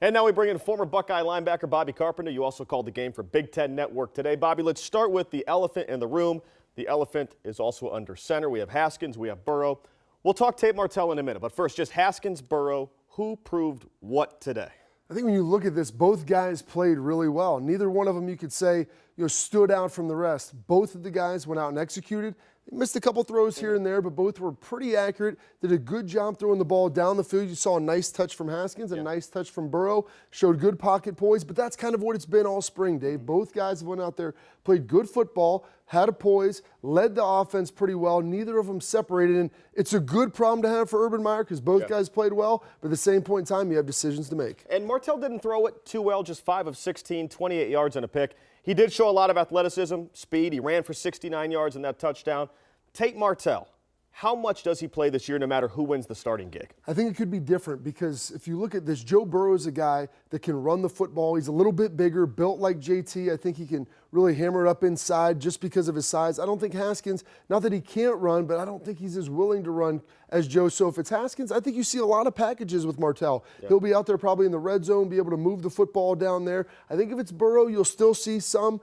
And now we bring in former Buckeye linebacker Bobby Carpenter. You also called the game for Big Ten Network today. Bobby, let's start with the elephant in the room. The elephant is also under center. We have Haskins, we have Burrow. We'll talk Tate Martel in a minute, but first, just Haskins, Burrow, who proved what today? I think when you look at this, both guys played really well. Neither one of them you could say stood out from the rest. Both of the guys went out and executed. They missed a couple throws here and there, but both were pretty accurate. Did a good job throwing the ball down the field. You saw a nice touch from Haskins, a nice touch from Burrow. Showed good pocket poise, but that's kind of what it's been all spring, Dave. Both guys went out there, played good football, had a poise, led the offense pretty well. Neither of them separated, and it's a good problem to have for Urban Meyer because both guys played well, but at the same point in time, you have decisions to make. And Martell didn't throw it too well, just 5 of 16, 28 yards and a pick. He did show a lot of athleticism, speed. He ran for 69 yards in that touchdown. Tate Martel, how much does he play this year no matter who wins the starting gig? I think it could be different because if you look at this, Joe Burrow is a guy that can run the football. He's a little bit bigger, built like JT. I think he can really hammer it up inside just because of his size. I don't think Haskins, not that he can't run, but I don't think he's as willing to run as Joe. So if it's Haskins, I think you see a lot of packages with Martell. He'll be out there probably in the red zone, be able to move the football down there. I think if it's Burrow, you'll still see some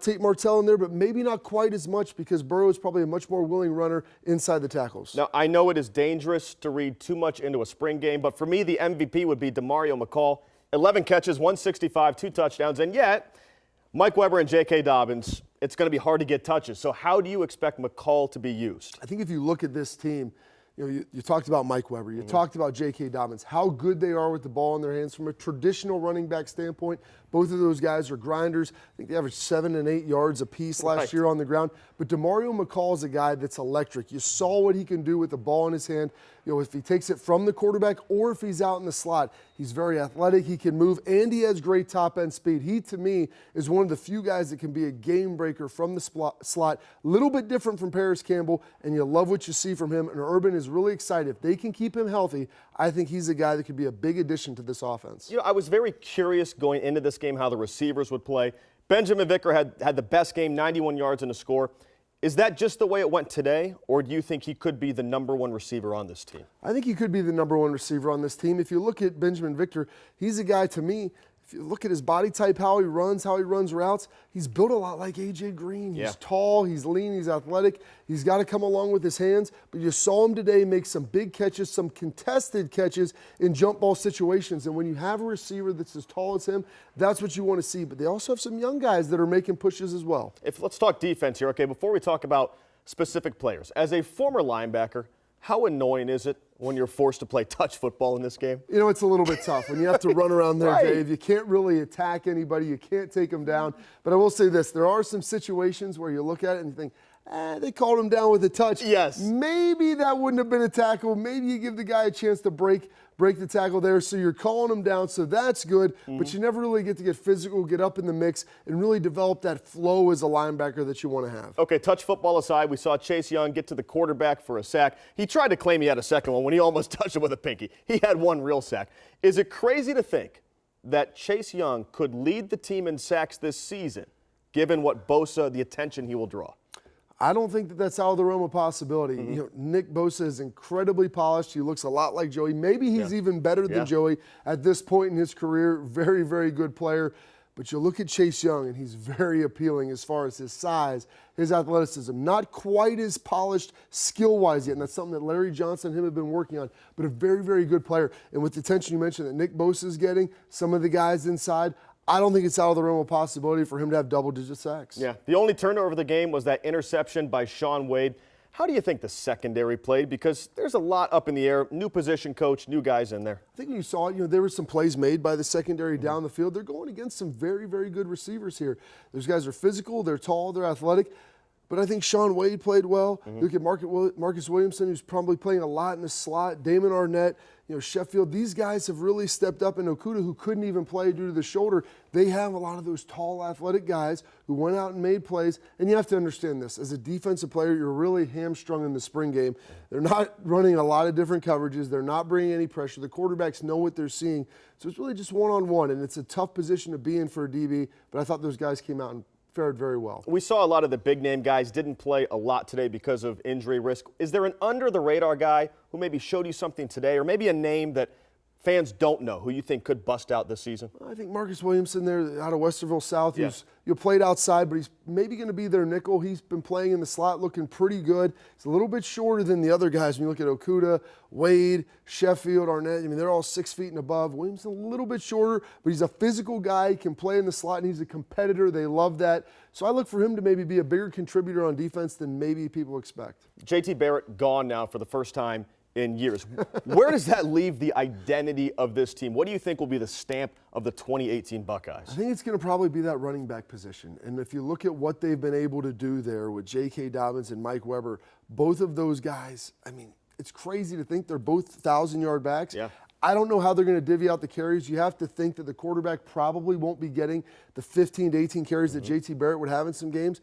Tate Martel in there, but maybe not quite as much because Burrow is probably a much more willing runner inside the tackles. Now, I know it is dangerous to read too much into a spring game, but for me, the MVP would be Demario McCall. 11 catches, 165, 2 touchdowns, and yet Mike Weber and J.K. Dobbins, it's going to be hard to get touches. So how do you expect McCall to be used? I think if you look at this team, you talked about Mike Weber. You talked about J.K. Dobbins, how good they are with the ball in their hands from a traditional running back standpoint. Both of those guys are grinders. I think they averaged 7 and 8 yards apiece last year on the ground. But Demario McCall is a guy that's electric. You saw what he can do with the ball in his hand. If he takes it from the quarterback or if he's out in the slot, he's very athletic. He can move, and he has great top-end speed. He, to me, is one of the few guys that can be a game breaker from the slot. A little bit different from Paris Campbell, and you love what you see from him. And Urban is really excited. If they can keep him healthy, I think he's a guy that could be a big addition to this offense. I was very curious going into this game how the receivers would play. Benjamin Becker had the best game, 91 yards and a score. Is that just the way it went today, or do you think he could be the #1 receiver on this team? I think he could be the #1 receiver on this team. If you look at Benjamin Victor, he's a guy, to me, if you look at his body type, how he runs routes, he's built a lot like A.J. Green. He's tall, he's lean, he's athletic. He's got to come along with his hands. But you saw him today make some big catches, some contested catches in jump ball situations. And when you have a receiver that's as tall as him, that's what you want to see. But they also have some young guys that are making pushes as well. Let's talk defense here, okay? Before we talk about specific players, as a former linebacker, how annoying is it when you're forced to play touch football in this game? It's a little bit tough when you have to run around there, Dave. You can't really attack anybody. You can't take them down. But I will say this. There are some situations where you look at it and you think, they called him down with a touch. Yes. Maybe that wouldn't have been a tackle. Maybe you give the guy a chance to break the tackle there. So you're calling him down, so that's good. But you never really get to get physical, get up in the mix, and really develop that flow as a linebacker that you want to have. Okay, touch football aside, we saw Chase Young get to the quarterback for a sack. He tried to claim he had a second one when he almost touched him with a pinky. He had one real sack. Is it crazy to think that Chase Young could lead the team in sacks this season, given what Bosa, the attention he will draw? I don't think that that's out of the realm of possibility. Nick Bosa is incredibly polished. He looks a lot like Joey. Maybe he's even better than Joey at this point in his career. Very, very good player. But you look at Chase Young, and he's very appealing as far as his size, his athleticism. Not quite as polished skill-wise yet, and that's something that Larry Johnson and him have been working on, but a very, very good player. And with the attention you mentioned that Nick Bosa is getting, some of the guys inside, I don't think it's out of the realm of possibility for him to have double-digit sacks. Yeah, the only turnover of the game was that interception by Shaun Wade. How do you think the secondary played? Because there's a lot up in the air. New position coach, new guys in there. I think when you saw it, there were some plays made by the secondary down the field. They're going against some very, very good receivers here. Those guys are physical, they're tall, they're athletic. But I think Shaun Wade played well. Look at Marcus Williamson, who's probably playing a lot in the slot. Damon Arnett, Sheffield. These guys have really stepped up. And Okudah, who couldn't even play due to the shoulder, they have a lot of those tall, athletic guys who went out and made plays. And you have to understand this. As a defensive player, you're really hamstrung in the spring game. They're not running a lot of different coverages. They're not bringing any pressure. The quarterbacks know what they're seeing. So it's really just one-on-one, and it's a tough position to be in for a DB. But I thought those guys came out and fared very well. We saw a lot of the big-name guys didn't play a lot today because of injury risk. Is there an under-the-radar guy who maybe showed you something today, or maybe a name that fans don't know who you think could bust out this season? I think Marcus Williamson there out of Westerville South, Yeah. who's played outside, but he's maybe going to be their nickel. He's been playing in the slot, looking pretty good. He's a little bit shorter than the other guys. When you look at Okuda, Wade, Sheffield, Arnett, I mean, they're all 6 feet and above. Williamson a little bit shorter, but he's a physical guy. He can play in the slot, and he's a competitor. They love that. So I look for him to maybe be a bigger contributor on defense than maybe people expect. JT Barrett gone now for the first time in years. Where does that leave the identity of this team? What do you think will be the stamp of the 2018 Buckeyes? I think it's going to probably be that running back position. And if you look at what they've been able to do there with J.K. Dobbins and Mike Weber, both of those guys, I mean, it's crazy to think they're both 1,000-yard backs. Yeah. I don't know how they're going to divvy out the carries. You have to think that the quarterback probably won't be getting the 15 to 18 carries that J.T. Barrett would have in some games.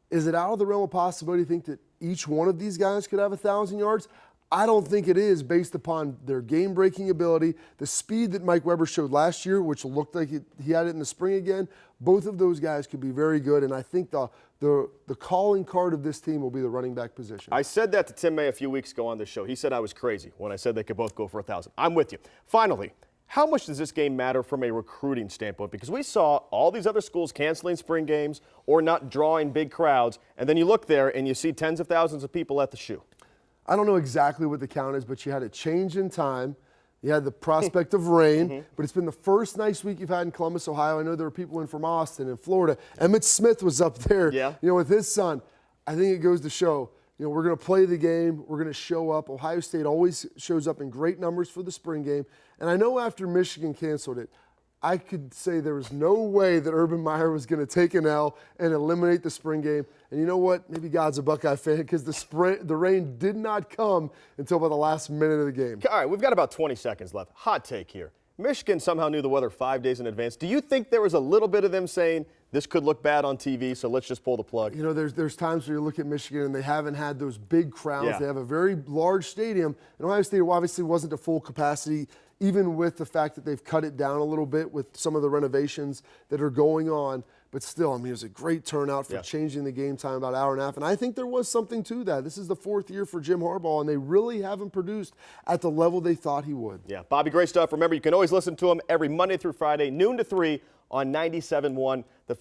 Is it out of the realm of possibility to think that each one of these guys could have 1,000 yards? I don't think it is, based upon their game-breaking ability, the speed that Mike Weber showed last year, which looked like he had it in the spring again. Both of those guys could be very good, and I think the calling card of this team will be the running back position. I said that to Tim May a few weeks ago on this show. He said I was crazy when I said they could both go for 1,000. I'm with you. Finally, how much does this game matter from a recruiting standpoint? Because we saw all these other schools canceling spring games or not drawing big crowds, and then you look there and you see tens of thousands of people at the shoe. I don't know exactly what the count is, but you had a change in time. You had the prospect of rain, but it's been the first nice week you've had in Columbus, Ohio. I know there were people in from Austin and Florida. Emmett Smith was up there, with his son. I think it goes to show, we're going to play the game. We're going to show up. Ohio State always shows up in great numbers for the spring game. And I know after Michigan canceled it, I could say there was no way that Urban Meyer was going to take an L and eliminate the spring game. And you know what? Maybe God's a Buckeye fan, because the rain did not come until about the last minute of the game. All right, we've got about 20 seconds left. Hot take here. Michigan somehow knew the weather 5 days in advance. Do you think there was a little bit of them saying this could look bad on TV, so let's just pull the plug? There's times where you look at Michigan and they haven't had those big crowds. Yeah. They have a very large stadium. And Ohio State obviously wasn't to full capacity, even with the fact that they've cut it down a little bit with some of the renovations that are going on. But still, it was a great turnout for changing the game time about an hour and a half. And I think there was something to that. This is the 4th year for Jim Harbaugh, and they really haven't produced at the level they thought he would. Yeah, Bobby, great stuff. Remember, you can always listen to him every Monday through Friday, noon to 3 on 97.1 The Fan.